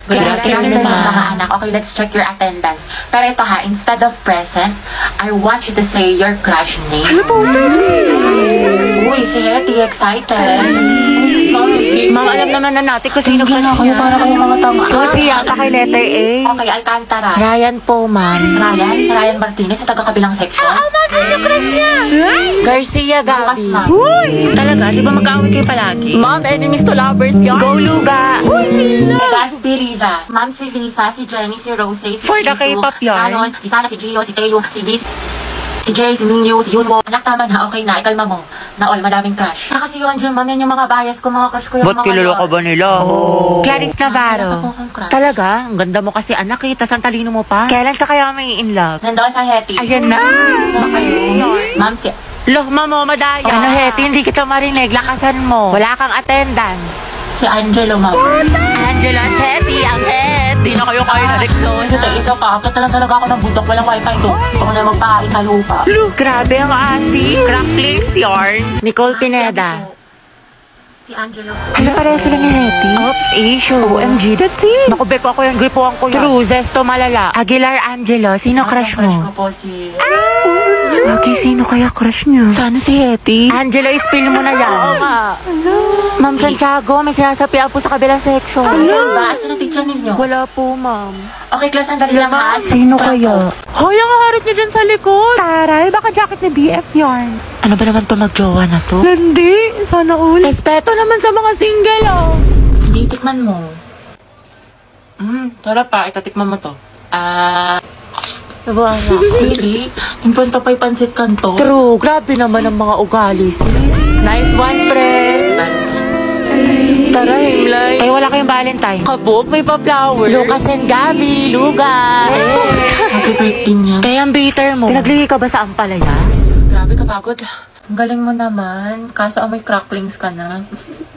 Good afternoon, mga anak. Okay, let's check your attendance. Pero ito ha, instead of present, I want you to say your crush name. Uy, si Hetty, excited. Ma'am, alam naman na natin kung sino crush kayo, niya. para kayong mga tanga. Susi, yata kay letter A. Okay, Alcantara. Ryan po, ma'am. Ryan Martinez, sa taga-kabilang section. Yung crush niya. Garcia Lucas, Gabi. ma'am. Talaga? Di ba mag-aaway kayo palagi? Ma'am, enemies to lovers yun. Go, Luga. Gaspi Riza. Ma'am, si Lisa, si Jenny, si Rose, si For the Jisoo, K-pop si yarn. Canon, si Sana, si Gio, si Tayo, si Viz, si Jay, si Mingyu, si Yunwo. Anak, tama na, okay na, ikalma mo. Na all, madaming crush. Kasi yun, Jun, ma'am, yan yung mga bias ko, mga crush ko yung Ba't mga kilala ka ba nila? Oh. Clarice Wala Navarro. pa po akong crush. Talaga? Ang ganda mo kasi anak eh. Tas ang talino mo pa. Kailan ka kaya may in love? Nandoon sa Hetty. Ayan na. Ano kayo? Ma'am, si... Loh, mamo, madaya. Ano, Hetty, hindi kita marinig. Lakasan mo. Wala kang attendance. Si Angelo, ma'am. Angela at Hetty, ang head. Di na kayo kayo na Lexon. Ito, isa pa. Akit talaga ako ng budok. Walang wifi to. Ako na magpain sa lupa. Grabe ang asi. Cracklings yarn. Nicole Pineda. Si Angelo. Ano pareha sila ni Hetty? Oops, issue. OMG, that's it. Naku, Beko ako yung gripuan ko yan. True, Zesto Malala. Aguilar Angelo, sino crush mo? Crush ko po si... Lagi, sino kaya crush niya? Sana si Hetty. Angelo, ispill mo na yan. Oo nga. Ma'am Santiago, may sinasapian po sa kabilang section. Ano ba? Asan ang teacher ninyo? Wala po, ma'am. Okay, class, sandali lang ha. Sino kaya? Hoy, ang harit niya dyan sa likod. Taray, baka jacket ni BF yarn. Ano ba naman to magjowa na to? Hindi, sana all. Respeto naman sa mga single, oh. Hindi, tikman mo. Tara pa, itatikman mo to. Diba, anak? Really? Impunta pa'y pansit kanto? True, grabe naman ang mga ugali, sis. Nice one, pre. Tara, Himlay. Ay, wala kayong Valentine. Kabog, may pa-flower. Lucas and Gabi, Luga. Happy birthday niya. Kaya ang bitter mo. Pinaglihi ka ba sa ampalaya? Grabe kapagod. Ang galing mo naman. Kaso amoy cracklings ka na.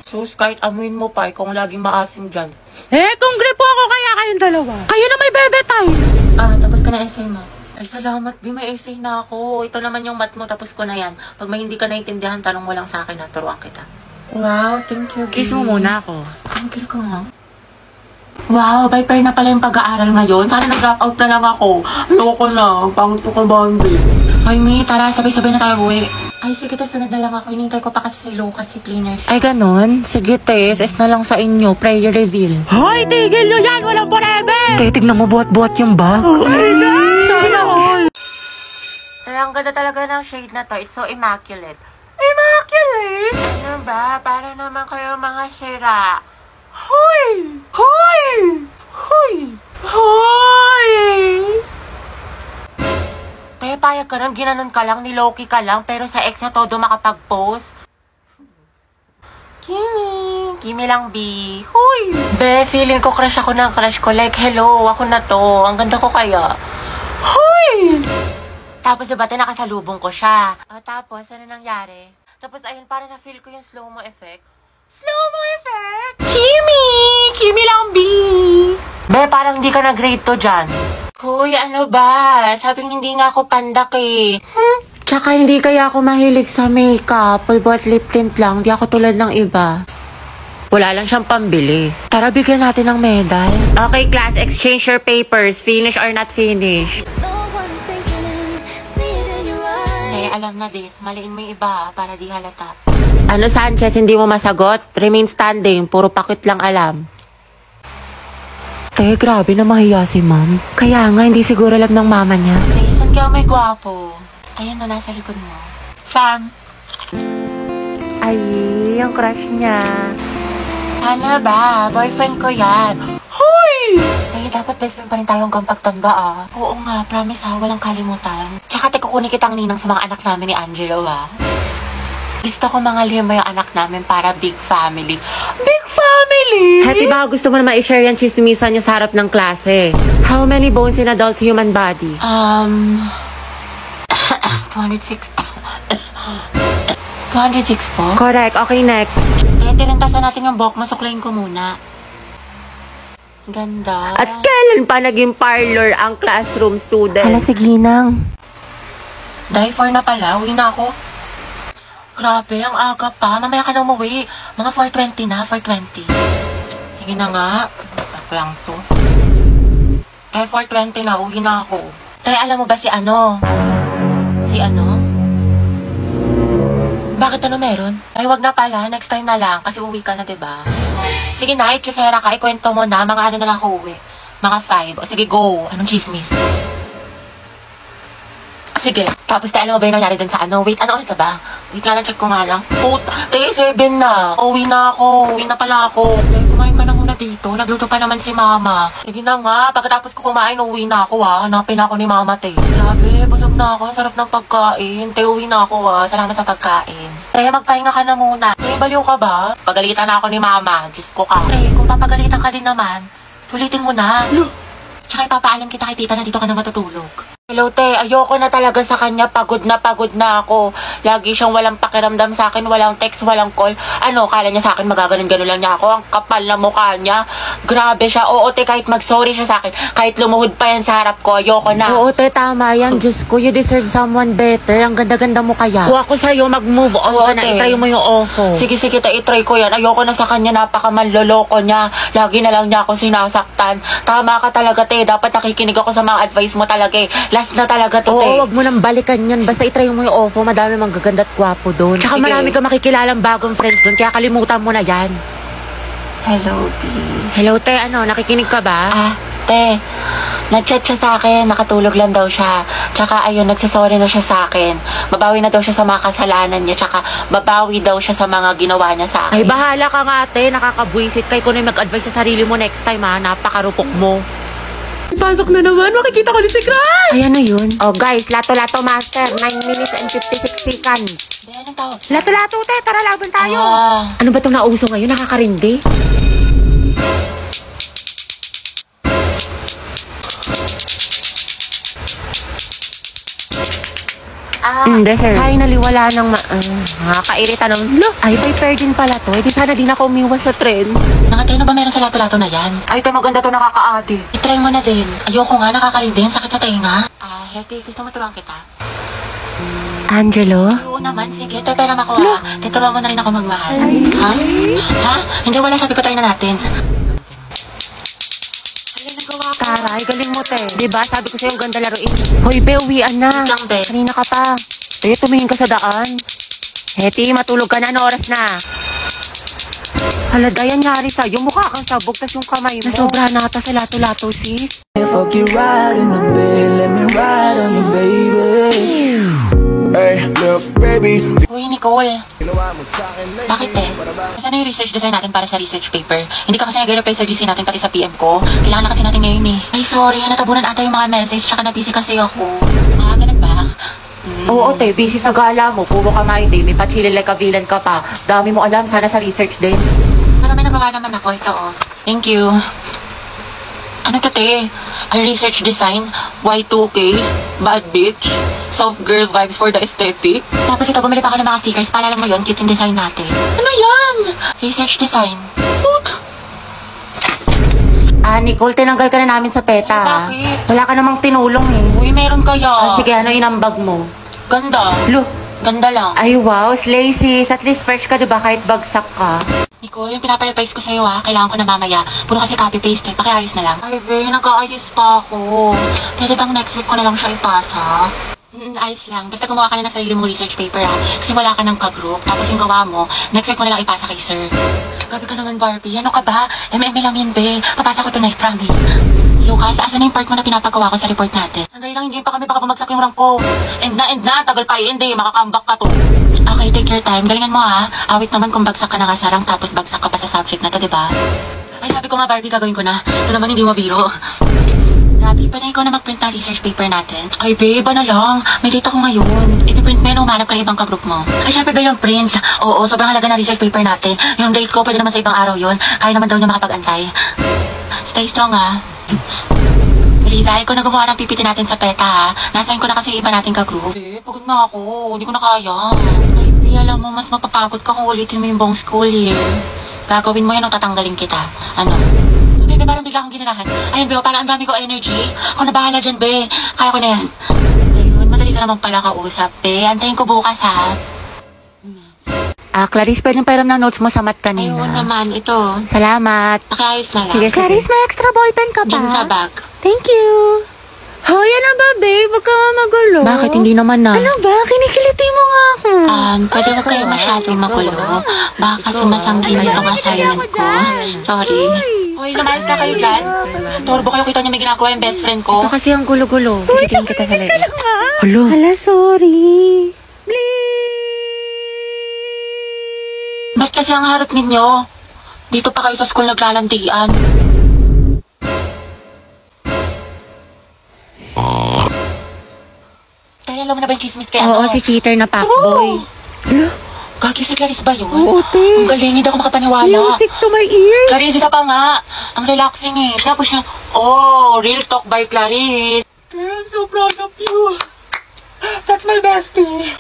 Sus, kahit amuin mo pa, kung laging maasim dyan. Kung gripo ako kaya kayong dalawa. Kayo na may bebe time. Tapos ka na essay mo. Ay, salamat, Di. May essay na ako. Ito naman yung math mo, tapos ko na yan. Pag may hindi ka naintindihan, tanong mo lang sa akin, naturuan kita. Wow, thank you, Kiss mo muna ako. Thank you ko nga. Wow, Viper na pala yung pag-aaral ngayon. Sana nag-drop out na lang ako. Ayoko na. Pangit ko bambi. Hoy, Mi, tara, sabay-sabay na tayo buwi. Ay, sige, sunod na lang ako. Hinintay ko pa kasi si Lucas, si cleaner siya. Ay, ganon? Sige, Tess. Es na lang sa inyo. Prayer reveal. Hoy, tigil nyo yan! Walang forever! Titignan mo buhat-buhat yung bag. Okay na! Sana all! Kaya ang ganda talaga ng shade na to. It's so immaculate. Immaculate? Ano ba? Para naman kayo mga sira. Hoy! Hoy! Hoy! Hoy! Kaya payag ka lang, ginanon ka lang, niloki ka lang, pero sa ex na todo makapag-post. Kimi lang, B. Hoy! Be, feeling ko crush ako ng crush ko. Like, hello, ako na to. Ang ganda ko kaya. Hoy! Tapos diba, nakasalubong ko siya. Tapos, ano nangyari? Tapos, ayun, parang na-feel ko yung slow-mo effect. Slow-mo effect? Kimi! Kimi lang, B. Be, parang hindi ka na-grade to dyan. Hoy, ano ba? Sabing hindi nga ako pandak eh. Tsaka hindi kaya ako mahilig sa makeup. Pulbo at lip tint lang. Di ako tulad ng iba. Wala lang siyang pambili. Tara, bigyan natin ng medal. Okay, class. Exchange your papers. Finish or not finish. Eh, alam na, Des. Maliin mo yung iba para di halata. Ano, Sanchez? Hindi mo masagot? Remain standing. Puro pakit lang alam. Te, grabe na mahiya si ma'am. Kaya nga, hindi siguro alam ng mama niya. Eh, saan ka may gwapo? Ayan o, nasa likod mo. Sam! Ay, yung crush niya. Ano ba? Boyfriend ko yan. Hoy! Eh, dapat best friend pa rin tayo hanggang pagtanda ah. Oo nga, promise ha, walang kalimutan. Tsaka kukunin kitang ninang sa mga anak namin ni Angelo ah. Gusto ko mga lima yung anak namin para big family. Big family! Hati, baka gusto mo na ma-share yung chismisan niyo sa harap ng klase. How many bones in adult human body? 206. 206 po? Correct. Okay, next. Eh, tirintasan natin yung buhok. Masuklayin ko muna. Ganda. At kailan pa naging parlor ang classroom student? Hala, sige nang. Dahil 4 na pala, uwi na ako. Grabe, ang aga pa. Mamaya ka na umuwi. Mga 4:20 na, 4:20. Sige na nga. lang to. Kaya 4:20 na, uwi na ako. Kaya alam mo ba si ano? Si ano? Bakit ano meron? Ay, wag na pala. Next time na lang. Kasi uwi ka na, diba? Sige na, itchisera ka. Ikwento mo na. Mga ano na lang ako uwi. Mga 5. O sige, go. Anong chismis? Sige. Tapos tayo, alam mo ba yung nangyari dun sa ano? Wait, ano oras na ba? Wait nga lang, check ko nga lang. Tayo 7 na. Uwi na ako. Uwi na pala ako. Tayo, kumain ka na muna dito. Nagluto pa naman si mama. Sige na nga. Pagkatapos ko kumain, uwi na ako ha. Hanapin ako ni mama, te. Grabe, busog na ako. Ang sarap ng pagkain. Tayo, uwi na ako ha. Salamat sa pagkain. Tayo, magpahinga ka na muna. Tayo, baliw ka ba? Pagalitan na ako ni mama. Diyos ko ka. Tayo, kung papagalitan ka din naman, sulitin mo na. Tsaka ipapaalam kita kay tita na dito ka na matutulog. Hello, te. Ayoko na talaga sa kanya. Pagod na ako. Lagi siyang walang pakiramdam sa akin. Walang text, walang call. Ano, kala niya sa akin magaganon-ganon lang niya ako. Ang kapal na mukha niya. Grabe siya. Oo, te, kahit mag-sorry siya sa akin. Kahit lumuhod pa yan sa harap ko. Ayoko na. Oo, te, tama yan. Diyos ko, you deserve someone better. Ang ganda-ganda mo kaya. Kung ako sa'yo, mag-move on ka na. te. Itry mo yung ofo. Sige, te, itry ko yan. Ayoko na sa kanya. Napakamanloloko niya. Lagi na lang niya ako sinasaktan. Tama ka talaga, te. Dapat nakikinig ako sa mga advice mo talaga eh. Last na talaga to, te. Oo, wag mo nang balikan yan. Basta itry mo yung ofo. Madami mang gaganda at gwapo doon. Tsaka Sige. marami ka makikilalang bagong friends doon. Kaya kalimutan mo na yan. Hello, B. Hello, te. Ano, nakikinig ka ba? Te. Nag-chat siya sa akin, nakatulog lang daw siya. Tsaka ayun, nagsasorry na siya sa akin. Babawi na daw siya sa mga kasalanan niya. Tsaka babawi daw siya sa mga ginawa niya sa akin. Ay, bahala ka nga, te. Nakakabwisit kay kung ano yung mag-advise sa sarili mo next time, ha. Napakarupok mo. Pasok na naman, makikita ko ulit si Crush! Ayan na yun. Oh, guys, lato-lato master. 9 minutes and 56 seconds. Anong tawag? Lato-lato, te. Tara, laban tayo. Ah. Ano ba itong nauso ngayon? Nakakarindi. Hindi, sir. Finally, wala nang nakakairita ng, ay, by fair din pala to. Eh, di sana din ako umiwas sa trend. Nakatay na ba meron sa lato-lato na yan? Ay, te, maganda to, nakaka-adi. I-try mo na din. Ayoko nga, nakakarindi. Ang sakit sa tenga. Hetty, gusto mo turuan kita? Angelo? Oo naman, sige. Te, pera makuha. Tuturuan mo na rin ako magmahal. Ha? Ha? Hindi, wala. Sabi ko tayo na natin. Ay, nagawa ko. Taray, galing mo, te. Diba? Sabi ko sa'yo, ang ganda laruin. Hoy, be, uwian na. Wait lang, be. Kanina ka pa. Tayo, tumingin ka sa daan. Hetty, matulog ka na. Ano oras na? Hala, Dayan, nangyari sa'yo. Mukha kang sabog, tas yung kamay mo. Nasobra na ata sa lato-lato, sis. Fuck you right in the bed, let me ride on you, baby. Hey, look, baby. Uy, Nicole. Bakit eh? Kasi yung research design natin para sa research paper. Hindi ka kasi nag-reply sa GC natin pati sa PM ko. Kailangan na kasi natin ngayon eh. Ay, sorry. Natabunan ata yung mga message. Tsaka na-busy kasi ako. Ganun ba? Oo, te. Busy sa gala mo. Puro ka day. May pa-chili like a villain ka pa. Dami mo alam. Sana sa research din. Pero may nagawa naman ako. Ito, oh. Thank you. Ano to, te? Research design, Y2K, bad bitch, soft girl vibes for the aesthetic. Tapos ito, bumili pa ako ng mga stickers. Paalala mo yun, cute yung design natin. Ano yan? Research design. Nicole, tinanggal ka na namin sa PETA, Ay, ha? bakit? Wala ka namang tinulong, eh. Uy, meron kaya. Sige, ano inambag mo? Ganda. Look. Ganda lang. Ay, wow, slay sis. At least fresh ka, diba? Kahit bagsak ka. Nicole, yung pinapareplace ko sa'yo kailangan ko na mamaya. Puro kasi copy-paste pakiayos na lang. Ay, be, nag-aayos pa ako. Pwede bang next week ko na lang siya ipasa? Ayos lang. Basta gumawa ka na ng sarili mong research paper kasi wala ka ng ka-group. Tapos yung gawa mo, next week ko na lang ipasa kay sir. Grabe ka naman, Barbie. Ano ka ba? MM lang yun, be. Papasa ko tonight, promise. Lucas, asan na yung part mo na pinapagawa ko sa report natin? Sandali lang, hindi pa kami baka bumagsak yung rank ko. End na. Tagal pa hindi. Makakambak ka to. Okay, take your time. Galingan mo Awit naman kung bagsak ka na sa rank tapos bagsak ka pa sa subject na to, diba? Ay, sabi ko nga, Barbie, gagawin ko na. Ito naman hindi mabiro. Grabe, pwede ikaw na mag-print ng research paper natin. Ay, babe, ano lang. May date ako ngayon. I-print mo yun, umanap ka na ibang ka-group mo. Ay, syempre ba yung print? Oo, sobrang halaga ng research paper natin. Yung date ko, pwede naman sa ibang araw yun. Kaya naman daw niya makapag-antay. Stay strong, Liza, ikaw na gumawa ng PPT natin sa PETA, Nasayin ko na kasi iba nating ka-group. Eh, pagod na ako. Hindi ko na kaya. Ay, alam mo, mas mapapagod ka kung ulitin mo yung buong school year. Gagawin mo yan o tatanggalin kita. Ano? Bebe, parang bigla akong ginanahan. Ayun, Beo, parang ang dami ko energy. Ako na bahala dyan, Be. Kaya ko na yan. Ayun, madali ka naman pala kausap, Be. Antayin ko bukas, Clarice, pwedeng pairam ng notes mo sa mat kanina. Ayun naman, ito. Salamat. Nakiayos na lang. Sige, Clarice, may extra ballpen ka pa? Diyan sa bag. Thank you. Hoy, ano ba, babe? Huwag ka nga magulo. Bakit hindi naman na? Ano ba? Kinikiliti mo nga ako. Pwede na kayo masyadong magulo. Baka kasi masangkin itong assignment ko. Sorry. Hoy, lumayas na kayo dyan. Storbo kayo, kita niyo may ginagawa yung best friend ko. Ito kasi ang gulo-gulo. Titingin kita sa leeg. Hello? Hala, sorry. Ba't kasi ang harap ninyo? Dito pa kayo sa school naglalandian. Kaya alam mo na ba yung chismis kaya Oo, si cheater na fuckboy. Gagi si Clarice ba yun? Oo, te. Ang galing, hindi ako makapaniwala. Music to my ears. Clarice, isa pa nga. Ang relaxing eh. Tapos siya, oh, real talk by Clarice. I'm so proud of you. That's my bestie.